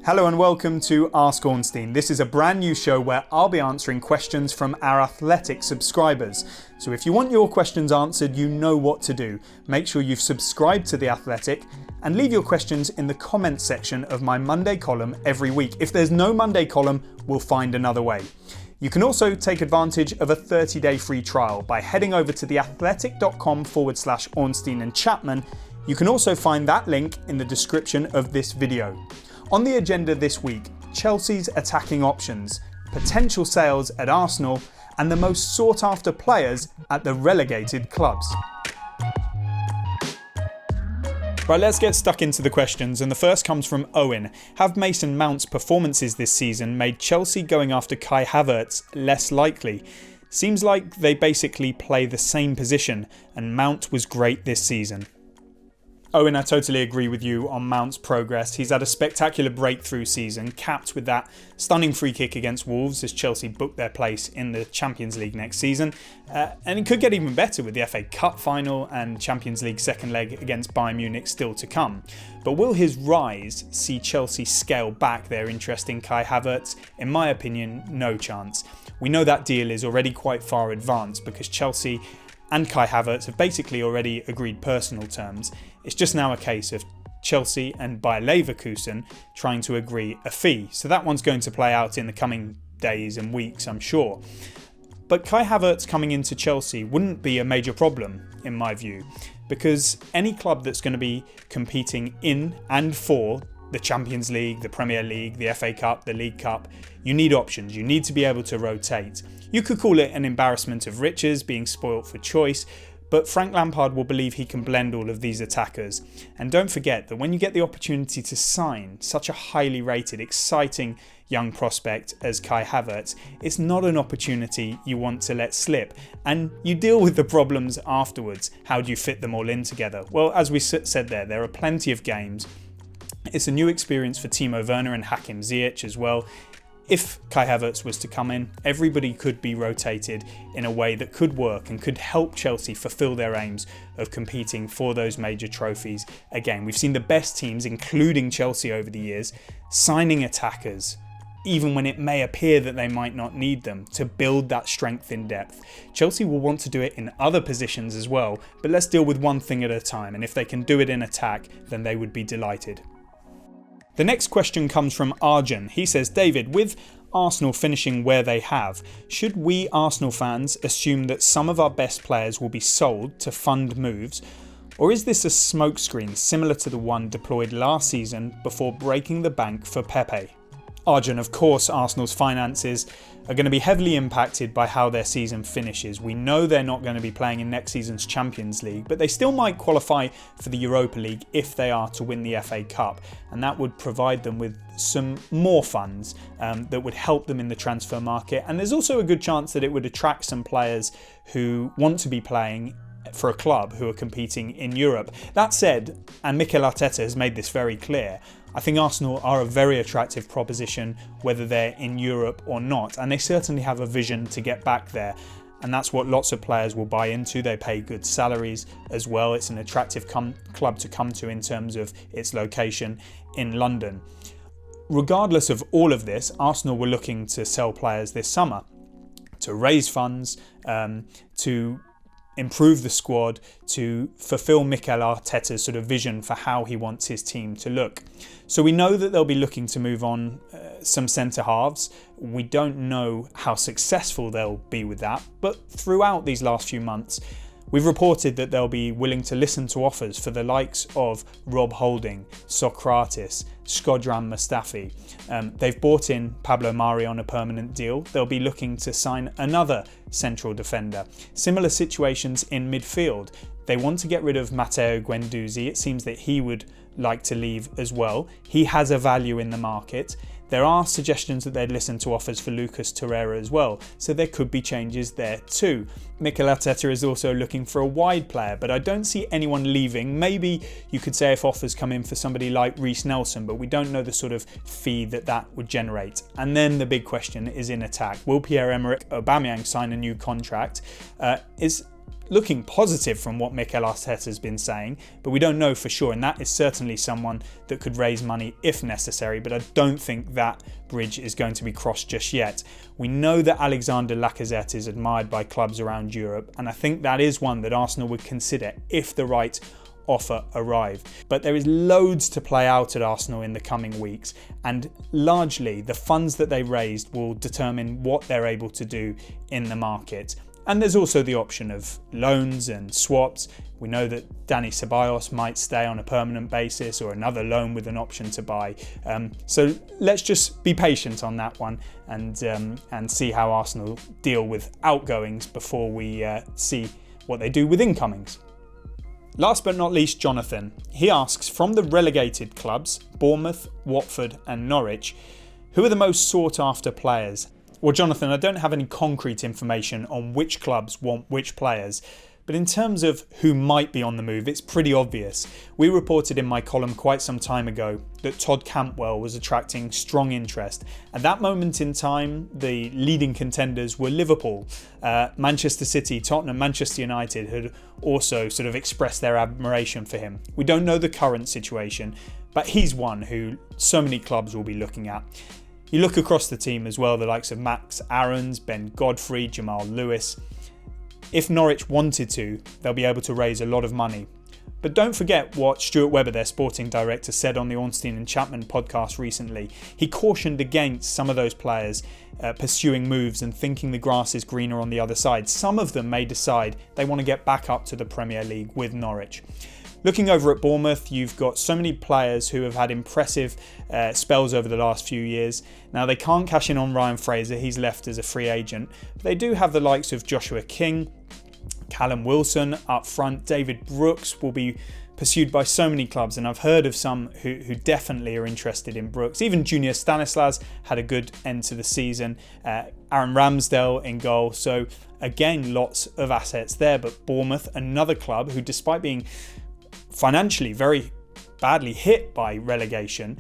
Hello and welcome to Ask Ornstein. This is a brand new show where I'll be answering questions from our Athletic subscribers. So if you want your questions answered, you know what to do. Make sure you've subscribed to The Athletic and leave your questions in the comments section of my Monday column every week. If there's no Monday column, we'll find another way. You can also take advantage of a 30-day free trial by heading over to theathletic.com/Ornstein and Chapman. You can also find that link in the description of this video. On the agenda this week, Chelsea's attacking options, potential sales at Arsenal, and the most sought after players at the relegated clubs. Right, let's get stuck into the questions, and the first comes from Owen. Have Mason Mount's performances this season made Chelsea going after Kai Havertz less likely? Seems like they basically play the same position, and Mount was great this season. Owen, I totally agree with you on Mount's progress. He's had a spectacular breakthrough season, capped with that stunning free kick against Wolves as Chelsea booked their place in the Champions League next season. And it could get even better with the FA Cup final and Champions League second leg against Bayern Munich still to come. But will his rise see Chelsea scale back their interest in Kai Havertz? In my opinion, no chance. We know that deal is already quite far advanced because Chelsea and Kai Havertz have basically already agreed personal terms. It's just now a case of Chelsea and Bayer Leverkusen trying to agree a fee. So that one's going to play out in the coming days and weeks, I'm sure. But Kai Havertz coming into Chelsea wouldn't be a major problem, in my view, because any club that's going to be competing in and for the Champions League, the Premier League, the FA Cup, the League Cup, you need options. You need to be able to rotate. You could call it an embarrassment of riches, being spoilt for choice, but Frank Lampard will believe he can blend all of these attackers. And don't forget that when you get the opportunity to sign such a highly rated, exciting young prospect as Kai Havertz, it's not an opportunity you want to let slip. And you deal with the problems afterwards. How do you fit them all in together? Well, as we said there are plenty of games. It's a new experience for Timo Werner and Hakim Ziyech as well. If Kai Havertz was to come in, everybody could be rotated in a way that could work and could help Chelsea fulfil their aims of competing for those major trophies. Again, we've seen the best teams, including Chelsea over the years, signing attackers, even when it may appear that they might not need them, to build that strength in depth. Chelsea will want to do it in other positions as well, but let's deal with one thing at a time, and if they can do it in attack, then they would be delighted. The next question comes from Arjun. He says, David, with Arsenal finishing where they have, should we Arsenal fans assume that some of our best players will be sold to fund moves? Or is this a smokescreen similar to the one deployed last season before breaking the bank for Pepe? Arjun, of course, Arsenal's finances are going to be heavily impacted by how their season finishes. We know they're not going to be playing in next season's Champions League, but they still might qualify for the Europa League if they are to win the FA Cup, and that would provide them with some more funds that would help them in the transfer market. And there's also a good chance that it would attract some players who want to be playing for a club who are competing in Europe. That said, and Mikel Arteta has made this very clear, I think Arsenal are a very attractive proposition whether they're in Europe or not, and they certainly have a vision to get back there, and that's what lots of players will buy into. They pay good salaries as well. It's an attractive club to come to in terms of its location in London. Regardless of all of this, Arsenal were looking to sell players this summer to raise funds, to improve the squad, to fulfill Mikel Arteta's sort of vision for how he wants his team to look. So we know that they'll be looking to move on some centre halves. We don't know how successful they'll be with that, but throughout these last few months, we've reported that they'll be willing to listen to offers for the likes of Rob Holding, Sokratis, Shkodran Mustafi. They've bought in Pablo Mari on a permanent deal. They'll be looking to sign another central defender. Similar situations in midfield. They want to get rid of Matteo Guendouzi. It seems that he would like to leave as well. He has a value in the market. There are suggestions that they'd listen to offers for Lucas Torreira as well, so there could be changes there too. Mikel Arteta is also looking for a wide player, but I don't see anyone leaving. Maybe you could say if offers come in for somebody like Reiss Nelson, but we don't know the sort of fee that would generate. And then the big question is in attack. Will Pierre-Emerick Aubameyang sign a new contract? Is looking positive from what Mikel Arteta's been saying, but we don't know for sure, and that is certainly someone that could raise money if necessary, but I don't think that bridge is going to be crossed just yet. We know that Alexander Lacazette is admired by clubs around Europe, and I think that is one that Arsenal would consider if the right offer arrived. But there is loads to play out at Arsenal in the coming weeks, and largely the funds that they raised will determine what they're able to do in the market. And there's also the option of loans and swaps. We know that Dani Ceballos might stay on a permanent basis, or another loan with an option to buy. So let's just be patient on that one and see how Arsenal deal with outgoings before we see what they do with incomings. Last but not least, Jonathan. He asks, from the relegated clubs, Bournemouth, Watford and Norwich, who are the most sought after players? Well, Jonathan, I don't have any concrete information on which clubs want which players, but in terms of who might be on the move, it's pretty obvious. We reported in my column quite some time ago that Todd Cantwell was attracting strong interest. At that moment in time, the leading contenders were Liverpool, Manchester City, Tottenham, Manchester United had also sort of expressed their admiration for him. We don't know the current situation, but he's one who so many clubs will be looking at. You look across the team as well, the likes of Max Aarons, Ben Godfrey, Jamal Lewis. If Norwich wanted to, they'll be able to raise a lot of money. But don't forget what Stuart Webber, their sporting director, said on the Ornstein and Chapman podcast recently. He cautioned against some of those players pursuing moves and thinking the grass is greener on the other side. Some of them may decide they want to get back up to the Premier League with Norwich. Looking over at Bournemouth, you've got so many players who have had impressive spells over the last few years. Now, they can't cash in on Ryan Fraser, he's left as a free agent. But they do have the likes of Joshua King, Callum Wilson up front. David Brooks will be pursued by so many clubs, and I've heard of some who definitely are interested in Brooks. Even Junior Stanislas had a good end to the season. Aaron Ramsdale in goal. So again, lots of assets there. But Bournemouth, another club who, despite being financially very badly hit by relegation,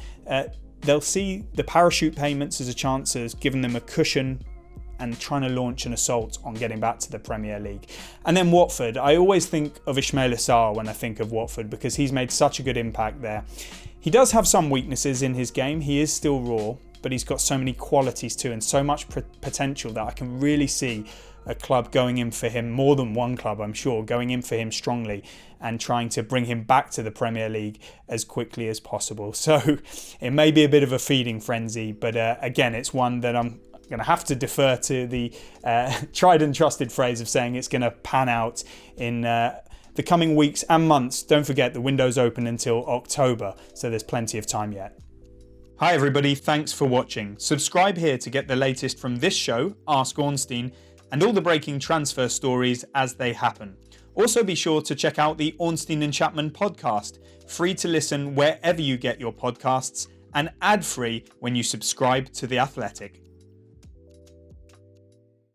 they'll see the parachute payments as a chance of giving them a cushion and trying to launch an assault on getting back to the Premier League. And then Watford, I always think of Ismail Assar when I think of Watford because he's made such a good impact there. He does have some weaknesses in his game, he is still raw, but he's got so many qualities too and so much potential that I can really see a club going in for him, more than one club I'm sure, going in for him strongly and trying to bring him back to the Premier League as quickly as possible. So it may be a bit of a feeding frenzy, but again, it's one that I'm going to have to defer to the tried and trusted phrase of saying it's going to pan out in the coming weeks and months. Don't forget the window's open until October, so there's plenty of time yet. Hi everybody, thanks for watching. Subscribe here to get the latest from this show, Ask Ornstein, and all the breaking transfer stories as they happen. Also be sure to check out the Ornstein and Chapman podcast, free to listen wherever you get your podcasts and ad-free when you subscribe to The Athletic.